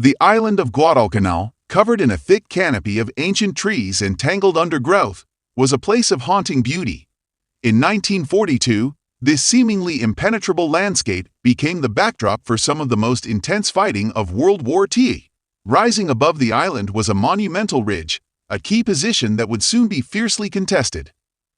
The island of Guadalcanal, covered in a thick canopy of ancient trees and tangled undergrowth, was a place of haunting beauty. In 1942, this seemingly impenetrable landscape became the backdrop for some of the most intense fighting of World War II. Rising above the island was a monumental ridge, a key position that would soon be fiercely contested.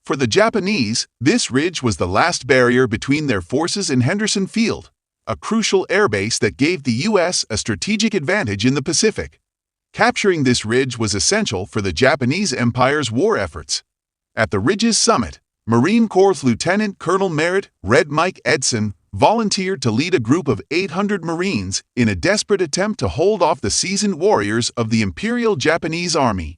For the Japanese, this ridge was the last barrier between their forces in Henderson Field, a crucial airbase that gave the U.S. a strategic advantage in the Pacific. Capturing this ridge was essential for the Japanese Empire's war efforts. At the ridge's summit, Marine Corps Lieutenant Colonel Merritt, Red Mike Edson, volunteered to lead a group of 800 Marines in a desperate attempt to hold off the seasoned warriors of the Imperial Japanese Army.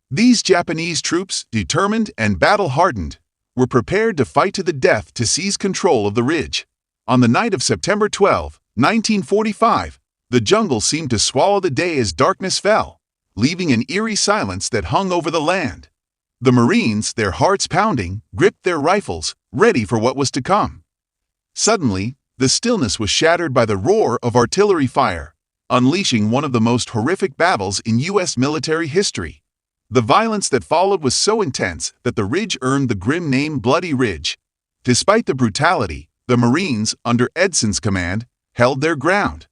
These Japanese troops, determined and battle-hardened, were prepared to fight to the death to seize control of the ridge. On the night of September 12, 1945, the jungle seemed to swallow the day as darkness fell, leaving an eerie silence that hung over the land. The Marines, their hearts pounding, gripped their rifles, ready for what was to come. Suddenly, the stillness was shattered by the roar of artillery fire, unleashing one of the most horrific battles in U.S. military history. The violence that followed was so intense that the ridge earned the grim name Bloody Ridge. Despite the brutality, the Marines, under Edson's command, held their ground.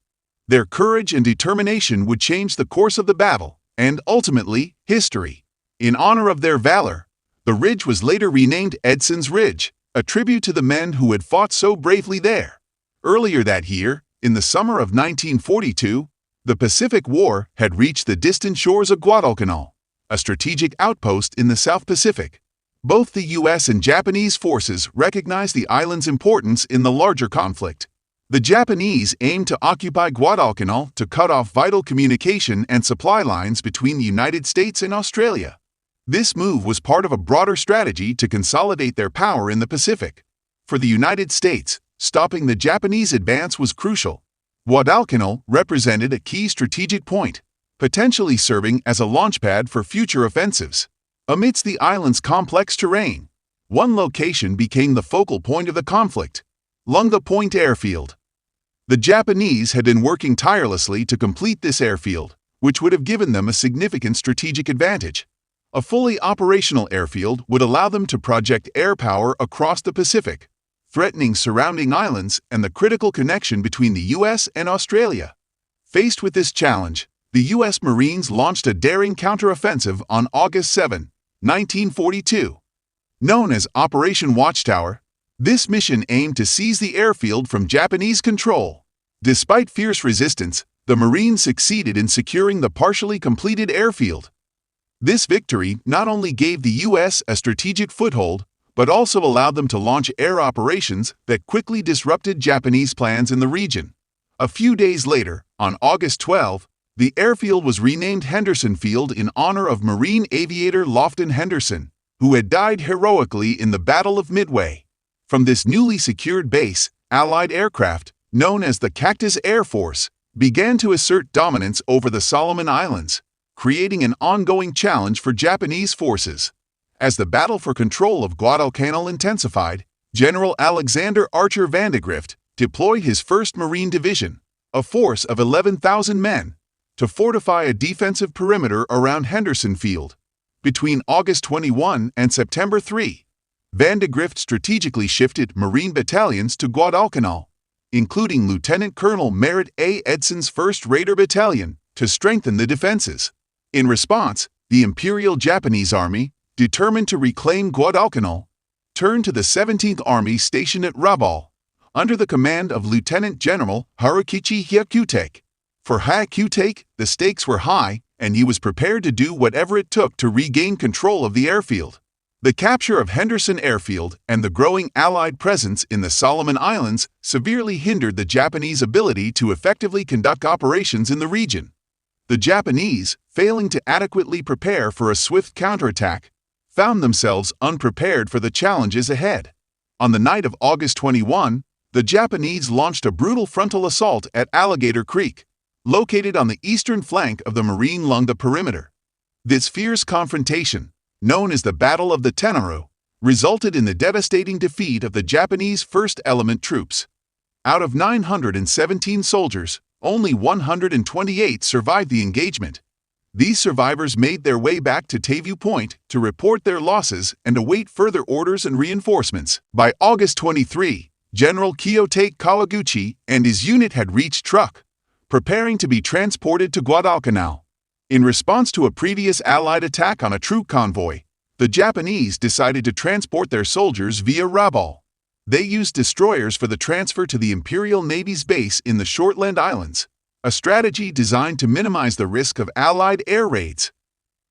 Their courage and determination would change the course of the battle, and ultimately, history. In honor of their valor, the ridge was later renamed Edson's Ridge, a tribute to the men who had fought so bravely there. Earlier that year, in the summer of 1942, the Pacific War had reached the distant shores of Guadalcanal, a strategic outpost in the South Pacific. Both the U.S. and Japanese forces recognized the island's importance in the larger conflict. The Japanese aimed to occupy Guadalcanal to cut off vital communication and supply lines between the United States and Australia. This move was part of a broader strategy to consolidate their power in the Pacific. For the United States, stopping the Japanese advance was crucial. Guadalcanal represented a key strategic point, potentially serving as a launchpad for future offensives. Amidst the island's complex terrain, one location became the focal point of the conflict: Lunga Point Airfield. The Japanese had been working tirelessly to complete this airfield, which would have given them a significant strategic advantage. A fully operational airfield would allow them to project air power across the Pacific, threatening surrounding islands and the critical connection between the U.S. and Australia. Faced with this challenge, the U.S. Marines launched a daring counteroffensive on August 7, 1942. Known as Operation Watchtower, this mission aimed to seize the airfield from Japanese control. Despite fierce resistance, the Marines succeeded in securing the partially completed airfield. This victory not only gave the U.S. a strategic foothold, but also allowed them to launch air operations that quickly disrupted Japanese plans in the region. A few days later, on August 12, the airfield was renamed Henderson Field in honor of Marine aviator Lofton Henderson, who had died heroically in the Battle of Midway. From this newly secured base, Allied aircraft, known as the Cactus Air Force, began to assert dominance over the Solomon Islands, creating an ongoing challenge for Japanese forces. As the battle for control of Guadalcanal intensified, General Alexander Archer Vandegrift deployed his 1st Marine Division, a force of 11,000 men, to fortify a defensive perimeter around Henderson Field. Between August 21 and September 3, Vandegrift strategically shifted Marine battalions to Guadalcanal, including Lieutenant Colonel Merritt A. Edson's 1st Raider Battalion, to strengthen the defenses. In response, the Imperial Japanese Army, determined to reclaim Guadalcanal, turned to the 17th Army stationed at Rabaul, under the command of Lieutenant General Harukichi Hyakutake. For Hyakutake, the stakes were high, and he was prepared to do whatever it took to regain control of the airfield. The capture of Henderson Airfield and the growing Allied presence in the Solomon Islands severely hindered the Japanese ability to effectively conduct operations in the region. The Japanese, failing to adequately prepare for a swift counterattack, found themselves unprepared for the challenges ahead. On the night of August 21, the Japanese launched a brutal frontal assault at Alligator Creek, located on the eastern flank of the Marine Lunga perimeter. This fierce confrontation, known as the Battle of the Tenaru, resulted in the devastating defeat of the Japanese 1st Element troops. Out of 917 soldiers, Only 128 survived the engagement. These survivors made their way back to Taivu Point to report their losses and await further orders and reinforcements. By August 23, General Kiyotake Kawaguchi and his unit had reached Truk, preparing to be transported to Guadalcanal. In response to a previous Allied attack on a troop convoy, the Japanese decided to transport their soldiers via Rabaul. They used destroyers for the transfer to the Imperial Navy's base in the Shortland Islands, a strategy designed to minimize the risk of Allied air raids.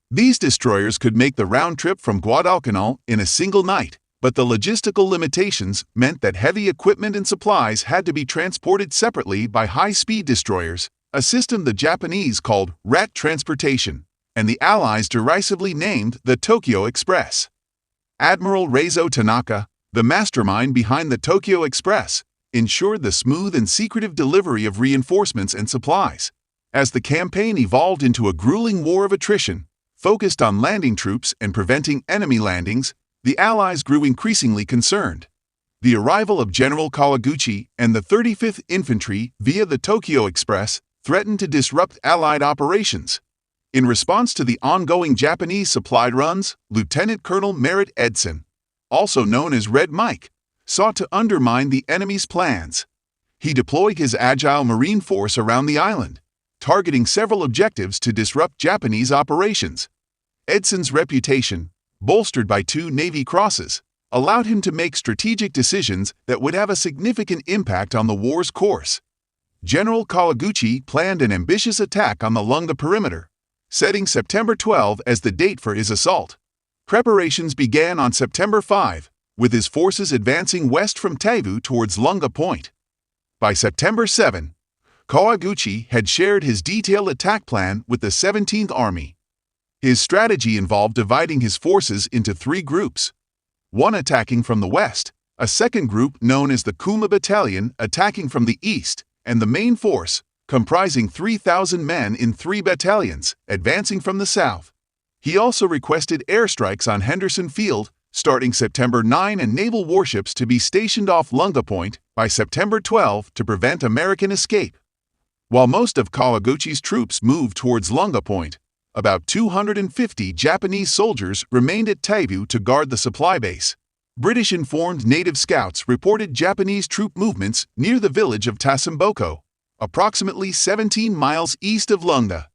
These destroyers could make the round trip from Guadalcanal in a single night, but the logistical limitations meant that heavy equipment and supplies had to be transported separately by high-speed destroyers, a system the Japanese called rat transportation, and the Allies derisively named the Tokyo Express. Admiral Reizo Tanaka, the mastermind behind the Tokyo Express, ensured the smooth and secretive delivery of reinforcements and supplies. As the campaign evolved into a grueling war of attrition, focused on landing troops and preventing enemy landings, the Allies grew increasingly concerned. The arrival of General Kawaguchi and the 35th Infantry via the Tokyo Express threatened to disrupt Allied operations. In response to the ongoing Japanese supplied runs, Lieutenant Colonel Merritt Edson, also known as Red Mike, sought to undermine the enemy's plans. He deployed his agile marine force around the island, targeting several objectives to disrupt Japanese operations. Edson's reputation, bolstered by 2 Navy crosses, allowed him to make strategic decisions that would have a significant impact on the war's course. General Kawaguchi planned an ambitious attack on the Lunga perimeter, setting September 12 as the date for his assault. Preparations began on September 5, with his forces advancing west from Taivu towards Lunga Point. By September 7, Kawaguchi had shared his detailed attack plan with the 17th Army. His strategy involved dividing his forces into 3 groups, one attacking from the west, a second group known as the Kuma Battalion attacking from the east, and the main force, comprising 3,000 men in 3 battalions, advancing from the south. He also requested airstrikes on Henderson Field starting September 9 and naval warships to be stationed off Lunga Point by September 12 to prevent American escape. While most of Kawaguchi's troops moved towards Lunga Point, about 250 Japanese soldiers remained at Taivu to guard the supply base. British-informed native scouts reported Japanese troop movements near the village of Tasimboko, approximately 17 miles east of Lunga.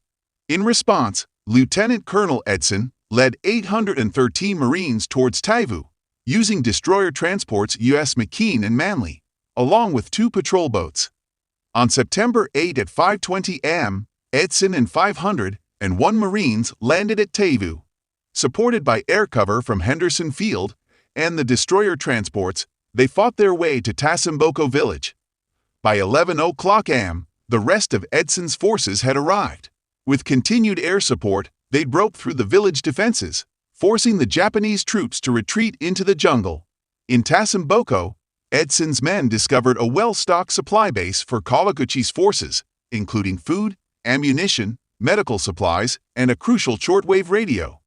In response, Lieutenant Colonel Edson led 813 Marines towards Taivu, using destroyer transports U.S. McKean and Manley, along with 2 patrol boats. On September 8 at 5:20 am, Edson and 501 Marines landed at Taivu. Supported by air cover from Henderson Field and the destroyer transports, they fought their way to Tasimboko village. By 11:00 am, the rest of Edson's forces had arrived. With continued air support, they broke through the village defenses, forcing the Japanese troops to retreat into the jungle. In Tasimboko, Edson's men discovered a well-stocked supply base for Kawaguchi's forces, including food, ammunition, medical supplies, and a crucial shortwave radio.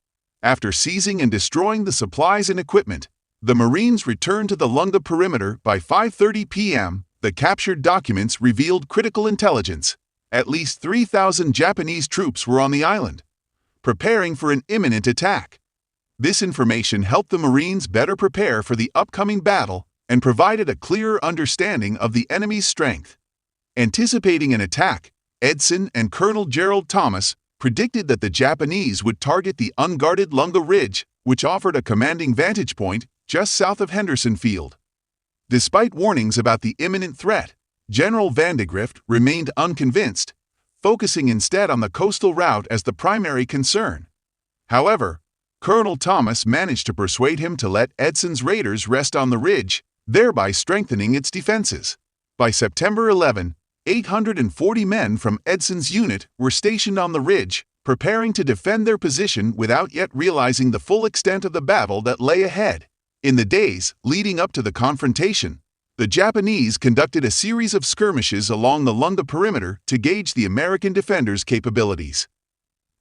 After seizing and destroying the supplies and equipment, the Marines returned to the Lunga perimeter by 5:30 p.m. The captured documents revealed critical intelligence. At least 3,000 Japanese troops were on the island, preparing for an imminent attack. This information helped the Marines better prepare for the upcoming battle and provided a clearer understanding of the enemy's strength. Anticipating an attack, Edson and Colonel Gerald Thomas predicted that the Japanese would target the unguarded Lunga Ridge, which offered a commanding vantage point just south of Henderson Field. Despite warnings about the imminent threat, General Vandegrift remained unconvinced, focusing instead on the coastal route as the primary concern. However, Colonel Thomas managed to persuade him to let Edson's raiders rest on the ridge, thereby strengthening its defenses. By September 11, 840 men from Edson's unit were stationed on the ridge, preparing to defend their position without yet realizing the full extent of the battle that lay ahead. In the days leading up to the confrontation, the Japanese conducted a series of skirmishes along the Lunga perimeter to gauge the American defenders' capabilities.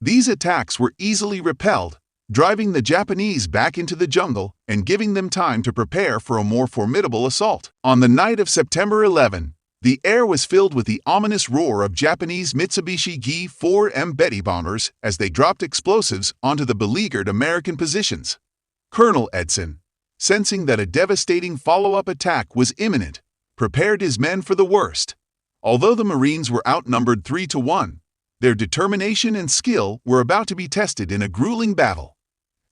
These attacks were easily repelled, driving the Japanese back into the jungle and giving them time to prepare for a more formidable assault. On the night of September 11, The air was filled with the ominous roar of Japanese Mitsubishi Gi-4M Betty bombers as they dropped explosives onto the beleaguered American positions. Colonel Edson, sensing that a devastating follow-up attack was imminent, prepared his men for the worst. Although the Marines were outnumbered 3-1, their determination and skill were about to be tested in a grueling battle.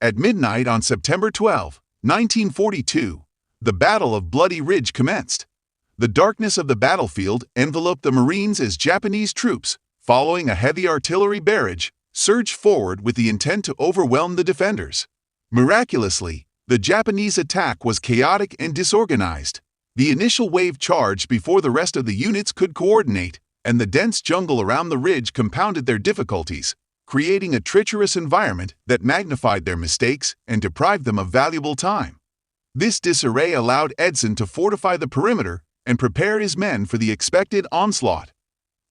At midnight on September 12, 1942, the Battle of Bloody Ridge commenced. The darkness of the battlefield enveloped the Marines as Japanese troops, following a heavy artillery barrage, surged forward with the intent to overwhelm the defenders. Miraculously, the Japanese attack was chaotic and disorganized. The initial wave charged before the rest of the units could coordinate, and the dense jungle around the ridge compounded their difficulties, creating a treacherous environment that magnified their mistakes and deprived them of valuable time. This disarray allowed Edson to fortify the perimeter and prepare his men for the expected onslaught.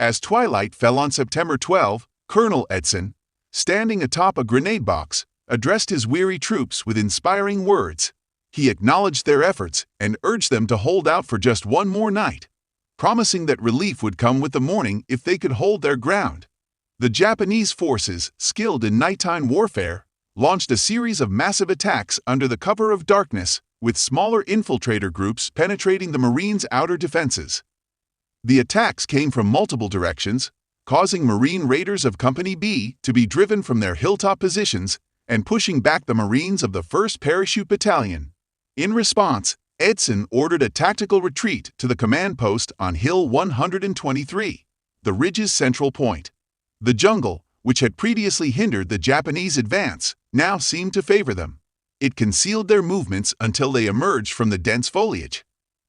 As twilight fell on September 12, Colonel Edson, standing atop a grenade box, addressed his weary troops with inspiring words. He acknowledged their efforts and urged them to hold out for just one more night, promising that relief would come with the morning if they could hold their ground. The Japanese forces, skilled in nighttime warfare, launched a series of massive attacks under the cover of darkness, with smaller infiltrator groups penetrating the Marines' outer defenses. The attacks came from multiple directions, causing Marine raiders of Company B to be driven from their hilltop positions and pushing back the Marines of the 1st Parachute Battalion. In response, Edson ordered a tactical retreat to the command post on Hill 123, the ridge's central point. The jungle, which had previously hindered the Japanese advance, now seemed to favor them. It concealed their movements until they emerged from the dense foliage.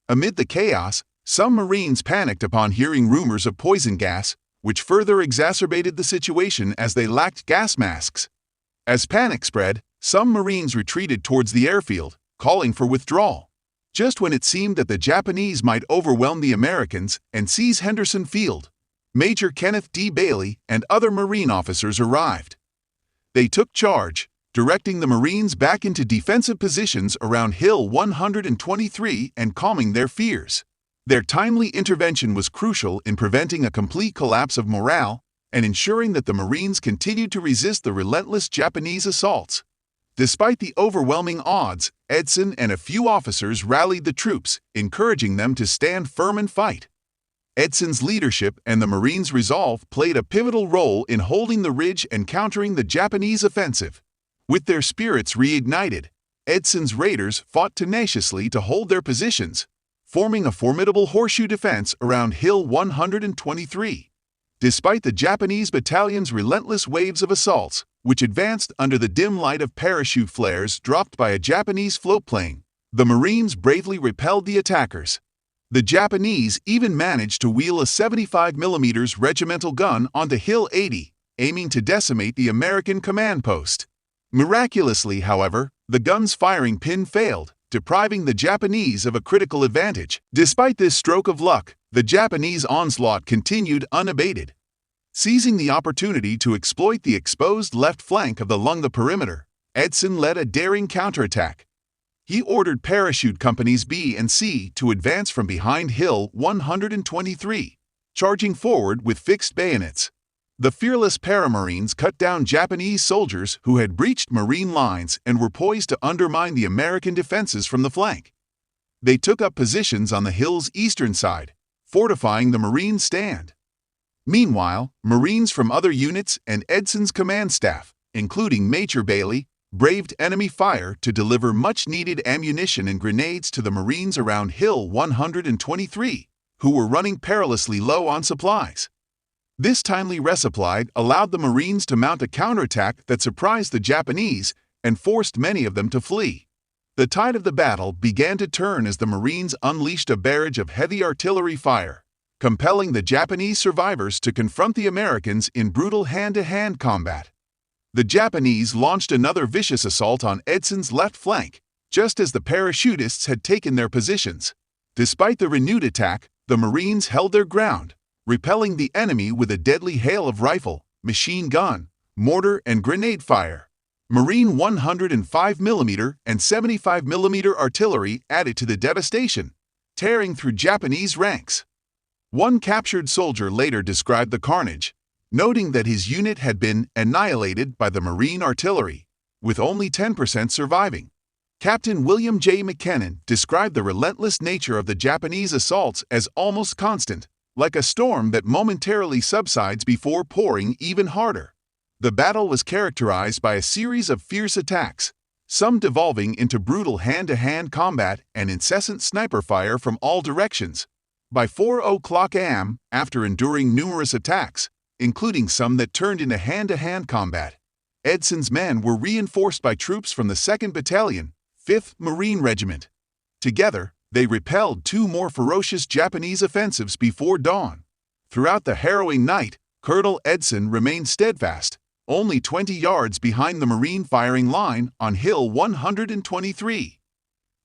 Amid the chaos, some Marines panicked upon hearing rumors of poison gas, which further exacerbated the situation as they lacked gas masks. As panic spread, some Marines retreated towards the airfield, calling for withdrawal. Just when it seemed that the Japanese might overwhelm the Americans and seize Henderson Field, Major Kenneth D. Bailey and other Marine officers arrived. They took charge, directing the Marines back into defensive positions around Hill 123 and calming their fears. Their timely intervention was crucial in preventing a complete collapse of morale and ensuring that the Marines continued to resist the relentless Japanese assaults. Despite the overwhelming odds, Edson and a few officers rallied the troops, encouraging them to stand firm and fight. Edson's leadership and the Marines' resolve played a pivotal role in holding the ridge and countering the Japanese offensive. With their spirits reignited, Edson's raiders fought tenaciously to hold their positions, forming a formidable horseshoe defense around Hill 123. Despite the Japanese battalion's relentless waves of assaults, which advanced under the dim light of parachute flares dropped by a Japanese floatplane, the Marines bravely repelled the attackers. The Japanese even managed to wheel a 75mm regimental gun onto Hill 80, aiming to decimate the American command post. Miraculously, however, the gun's firing pin failed, depriving the Japanese of a critical advantage. Despite this stroke of luck, the Japanese onslaught continued unabated. Seizing the opportunity to exploit the exposed left flank of along the perimeter, Edson led a daring counterattack. He ordered parachute companies B and C to advance from behind Hill 123, charging forward with fixed bayonets. The fearless Paramarines cut down Japanese soldiers who had breached Marine lines and were poised to undermine the American defenses from the flank. They took up positions on the hill's eastern side, fortifying the Marine stand. Meanwhile, Marines from other units and Edson's command staff, including Major Bailey, braved enemy fire to deliver much-needed ammunition and grenades to the Marines around Hill 123, who were running perilously low on supplies. This timely resupply allowed the Marines to mount a counterattack that surprised the Japanese and forced many of them to flee. The tide of the battle began to turn as the Marines unleashed a barrage of heavy artillery fire, compelling the Japanese survivors to confront the Americans in brutal hand-to-hand combat. The Japanese launched another vicious assault on Edson's left flank, just as the parachutists had taken their positions. Despite the renewed attack, the Marines held their ground, repelling the enemy with a deadly hail of rifle, machine gun, mortar, and grenade fire. Marine 105mm and 75mm artillery added to the devastation, tearing through Japanese ranks. One captured soldier later described the carnage, noting that his unit had been annihilated by the Marine artillery, with only 10% surviving. Captain William J. McKinnon described the relentless nature of the Japanese assaults as almost constant, like a storm that momentarily subsides before pouring even harder. The battle was characterized by a series of fierce attacks, some devolving into brutal hand-to-hand combat and incessant sniper fire from all directions. By 4:00 a.m., after enduring numerous attacks, including some that turned into hand-to-hand combat, Edson's men were reinforced by troops from the 2nd Battalion, 5th Marine Regiment. Together, they repelled two more ferocious Japanese offensives before dawn. Throughout the harrowing night, Colonel Edson remained steadfast, only 20 yards behind the Marine firing line on Hill 123.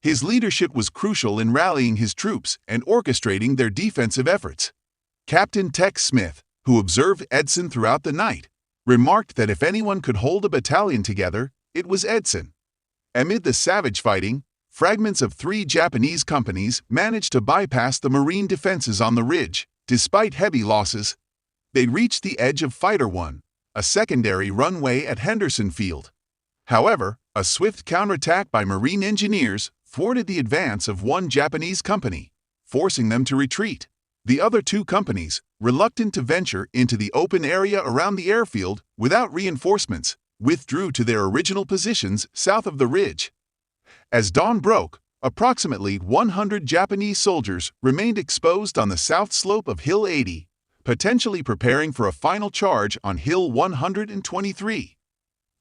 His leadership was crucial in rallying his troops and orchestrating their defensive efforts. Captain Tex Smith, who observed Edson throughout the night, remarked that if anyone could hold a battalion together, it was Edson. Amid the savage fighting, fragments of 3 Japanese companies managed to bypass the Marine defenses on the ridge. Despite heavy losses, they reached the edge of Fighter 1, a secondary runway at Henderson Field. However, a swift counterattack by Marine engineers thwarted the advance of one Japanese company, forcing them to retreat. The other 2 companies, reluctant to venture into the open area around the airfield without reinforcements, withdrew to their original positions south of the ridge. As dawn broke, approximately 100 Japanese soldiers remained exposed on the south slope of Hill 80, potentially preparing for a final charge on Hill 123.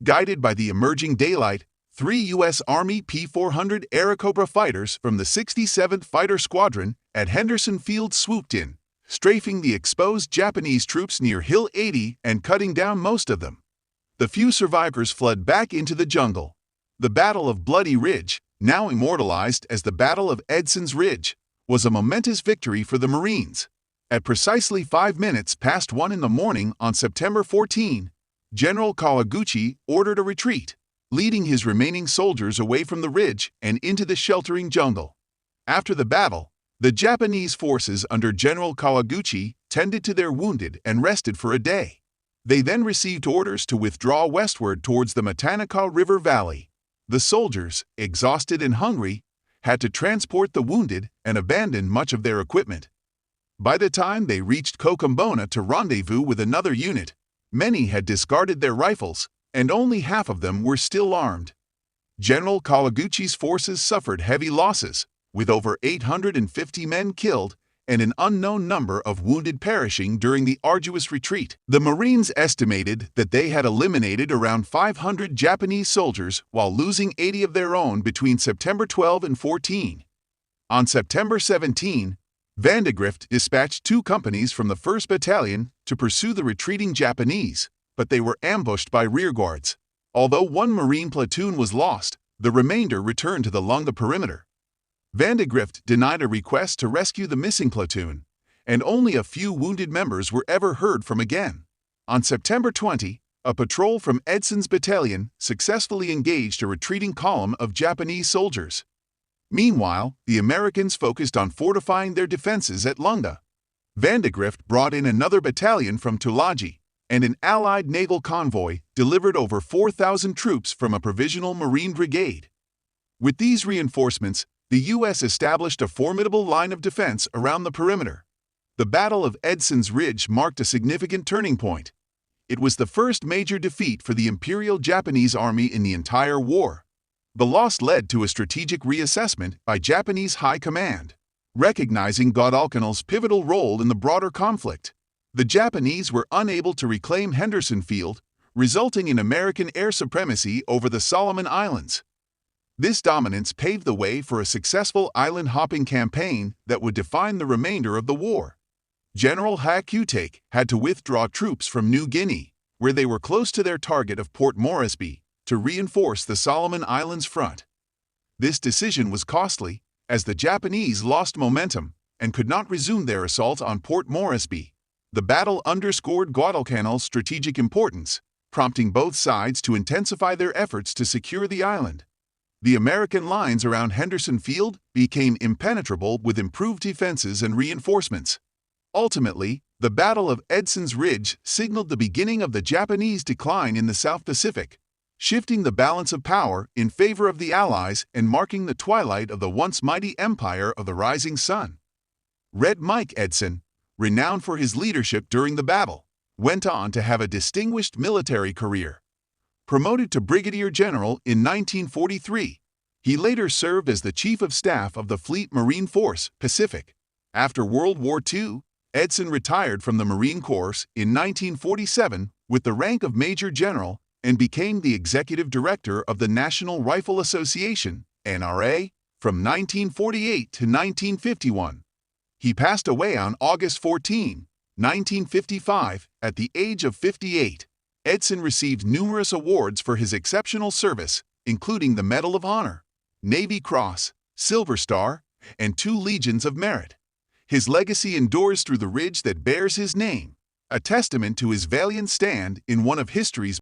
Guided by the emerging daylight, 3 U.S. Army P-400 Airacobra fighters from the 67th Fighter Squadron at Henderson Field swooped in, strafing the exposed Japanese troops near Hill 80 and cutting down most of them. The few survivors fled back into the jungle. The Battle of Bloody Ridge, now immortalized as the Battle of Edson's Ridge, was a momentous victory for the Marines. At precisely 5 minutes past 1 in the morning on September 14, General Kawaguchi ordered a retreat, leading his remaining soldiers away from the ridge and into the sheltering jungle. After the battle, the Japanese forces under General Kawaguchi tended to their wounded and rested for a day. They then received orders to withdraw westward towards the Matanakaw River Valley. The soldiers, exhausted and hungry, had to transport the wounded and abandon much of their equipment. By the time they reached Kokombona to rendezvous with another unit, many had discarded their rifles, and only half of them were still armed. General Kawaguchi's forces suffered heavy losses, with over 850 men killed and an unknown number of wounded perishing during the arduous retreat. The Marines estimated that they had eliminated around 500 Japanese soldiers while losing 80 of their own between September 12 and 14. On September 17, Vandegrift dispatched 2 companies from the 1st Battalion to pursue the retreating Japanese, but they were ambushed by rearguards. Although 1 Marine platoon was lost, the remainder returned to along the perimeter. Vandegrift denied a request to rescue the missing platoon, and only a few wounded members were ever heard from again. On September 20, a patrol from Edson's battalion successfully engaged a retreating column of Japanese soldiers. Meanwhile, the Americans focused on fortifying their defenses at Lunga. Vandegrift brought in another battalion from Tulagi, and an Allied naval convoy delivered over 4,000 troops from a provisional Marine brigade. With these reinforcements, the U.S. established a formidable line of defense around the perimeter. The Battle of Edson's Ridge marked a significant turning point. It was the first major defeat for the Imperial Japanese Army in the entire war. The loss led to a strategic reassessment by Japanese High Command, recognizing Guadalcanal's pivotal role in the broader conflict. The Japanese were unable to reclaim Henderson Field, resulting in American air supremacy over the Solomon Islands. This dominance paved the way for a successful island-hopping campaign that would define the remainder of the war. General Hakutake had to withdraw troops from New Guinea, where they were close to their target of Port Moresby, to reinforce the Solomon Islands front. This decision was costly, as the Japanese lost momentum and could not resume their assault on Port Moresby. The battle underscored Guadalcanal's strategic importance, prompting both sides to intensify their efforts to secure the island. The American lines around Henderson Field became impenetrable with improved defenses and reinforcements. Ultimately, the Battle of Edson's Ridge signaled the beginning of the Japanese decline in the South Pacific, shifting the balance of power in favor of the Allies and marking the twilight of the once mighty empire of the rising sun. Red Mike Edson, renowned for his leadership during the battle, went on to have a distinguished military career. Promoted to brigadier general in 1943, he later served as the Chief of Staff of the Fleet Marine Force Pacific. After World War II, Edson retired from the Marine Corps in 1947 with the rank of Major General and became the Executive Director of the National Rifle Association, NRA, from 1948 to 1951. He passed away on August 14, 1955, at the age of 58. Edson received numerous awards for his exceptional service, including the Medal of Honor, Navy Cross, Silver Star, and 2 Legions of Merit. His legacy endures through the ridge that bears his name, a testament to his valiant stand in one of history's